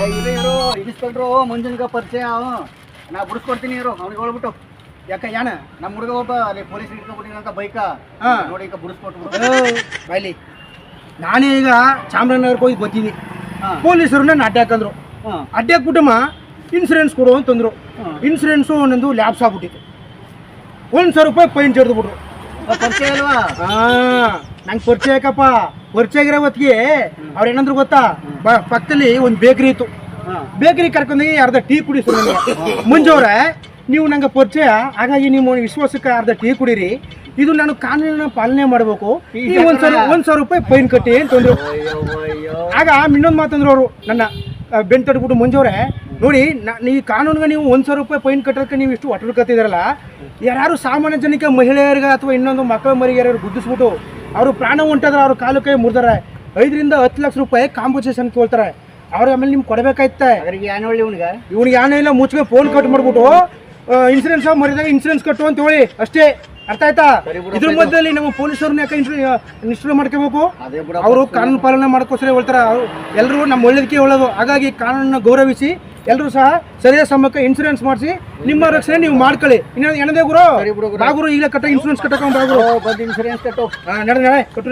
ಇದು ಇರು ಇಡಿಸ್ಕೊಂಡ್ರು ಮಂಜನ್ಗ ಪರಿಚಯ ನಾ ಬಿಡಿಸ್ಕೊಡ್ತೀನಿ ಇರು ಅವ್ನಿಗೆ ಹೇಳ್ಬಿಟ್ಟು ಯಾಕ ಯಾಣ ನಮ್ಮ ಹುಡುಗ ಒಬ್ಬ ಅಲ್ಲಿ ಪೊಲೀಸ್ ಹಿಡ್ಕೊಂಡ್ಬಿಟ್ಟಿನಂತ ಬೈಕ ನೋಡಿ ಈಗ ಬಿಡಿಸ್ಕೊಟ್ಬಿಡು ಬಾಯ್ಲಿ ನಾನೇ ಈಗ ಚಾಮರಾಜನಗರಕ್ಕೆ ಹೋಗಿ ಬರ್ತೀನಿ ಪೊಲೀಸರು ನನ್ನ ಅಡ್ಡಾಕಂದ್ರು ಅಡ್ಡಾಕ್ಬಿಟ್ಟಮ್ಮ ಇನ್ಸೂರೆನ್ಸ್ ಕೊಡು ಅಂತಂದ್ರು ಇನ್ಸೂರೆನ್ಸು ಒಂದೊಂದು ಲ್ಯಾಬ್ಸ್ ಆಗ್ಬಿಟ್ಟಿತ್ತು 1,000 ರೂಪಾಯಿ ಫೈನ್ ಜಡ್ದು ಬಿಟ್ರು. ಪರಿಚಯ ಅಲ್ವಾ? ನಂಗೆ ಪರಿಚಯ ಯಾಕಪ್ಪ ಪರಿಚಯ ಆಗಿರೋ ಹೊತ್ತಿಗೆ ಅವ್ರು ಏನಂದ್ರು ಗೊತ್ತಾ ಪಕ್ಕದಲ್ಲಿ ಒಂದು ಬೇಕ್ರಿ ಇತ್ತು ಬೇಕ್ರಿ ಕರ್ಕೊಂಡೋಗಿ ಅರ್ಧ ಟೀ ಕುಡಿಸ್ರು ನನಗೆ ಮುಂಜಾವ್ರೆ ನೀವು ನಂಗೆ ಪರಿಚಯ ಹಾಗಾಗಿ ನೀವು ವಿಶ್ವಾಸಕ್ಕೆ ಅರ್ಧ ಟೀ ಕುಡೀರಿ ಇದು ನಾನು ಕಾನೂನಿನ ಪಾಲನೆ ಮಾಡಬೇಕು ನೀವು 1,000 ರೂಪಾಯಿ ಫೈನ್ ಕಟ್ಟಿ ಅಂತಂದ್ರು. ಆಗ ಇನ್ನೊಂದು ಮಾತಂದ್ರು ಅವರು ನನ್ನ ಬೆನ್ ತಟ್ಬಿಟ್ಟು ಮುಂಜಾವ್ರೆ ನೋಡಿ ಈ ಕಾನೂನಿಗೆ ನೀವು 1,000 ರೂಪಾಯಿ ಫೈನ್ ಕಟ್ಟೋಕ್ಕೆ ನೀವು ಇಷ್ಟು ಒಟ್ಟರು ಕತ್ತಿದಾರಲ್ಲ ಯಾರು ಸಾಮಾನ್ಯ ಜನಕ್ಕೆ ಮಹಿಳೆಯರಿಗೆ ಅಥವಾ ಇನ್ನೊಂದು ಮಕ್ಕಳ ಮರಿಗೆ ಯಾರು ಗುದ್ದಿಸ್ಬಿಟ್ಟು ಅವರು ಪ್ರಾಣ ಹೊಂಟಾದ್ರೆ ಅವ್ರ ಕಾಲು ಕೈ ಮುರಿದಾರೆ 5 ರಿಂದ 10 ಲಕ್ಷ ರೂಪಾಯಿ ಕಾಂಪನ್ಸೇಷನ್ ಕೇಳ್ತಾರೆ ಅವ್ರ ಆಮೇಲೆ ನಿಮ್ಗೆ ಕೊಡಬೇಕಾಯ್ತೆ. ಅವ್ರಿಗೆ ಏನು ಹೇಳಿ ಇವ್ನಿಗೆ ಏನೋ ಇಲ್ಲ ಮುಚ್ಚಿಗೆ ಫೋನ್ ಕಟ್ ಮಾಡ್ಬಿಟ್ಟು ಇನ್ಸೂರೆನ್ಸ್ ಮರಿದಾಗ ಇನ್ಸೂರೆನ್ಸ್ ಕಟ್ಟು ಅಂತ ಹೇಳಿ ಅಷ್ಟೇ ಅರ್ಥ ಆಯ್ತಾ. ಇದ್ರ ಮಧ್ಯದಲ್ಲಿ ನಮ್ಮ ಪೊಲೀಸವ್ರನ್ನ ಯಾಕೆ ನಿಷ್ಠುರ ಮಾಡ್ಕೋಬೇಕು ಅವರು ಕಾನೂನು ಪಾಲನೆ ಮಾಡ್ಕೋಸ್ಕರ ಹೇಳ್ತಾರೆ ಎಲ್ಲರೂ ನಮ್ಮ ಒಳ್ಳೇದಕ್ಕೆ ಹೇಳೋದು. ಹಾಗಾಗಿ ಕಾನೂನನ್ನ ಗೌರವಿಸಿ ಎಲ್ಲರೂ ಸಹ ಸರಿಯಾದ ಸಮಯಕ್ಕೆ ಇನ್ಸೂರೆನ್ಸ್ ಮಾಡಿಸಿ ನಿಮ್ಮ ರಕ್ಷಣೆ ನೀವು ಮಾಡ್ಕೊಳ್ಳಿ. ಇನ್ನೊಂದು ಏನದೇ ಗುರು ಬಾಗುರು ಈಗ ಕಟ್ಟ ಇನ್ಸೂರೆನ್ಸ್ ಕಟ್ಟಕೊಂಡು ಬಾಗುರು ಇನ್ಸೂರೆನ್ಸ್ ಕಟ್ಟು ನಡೆ ಕಟ್ಟು.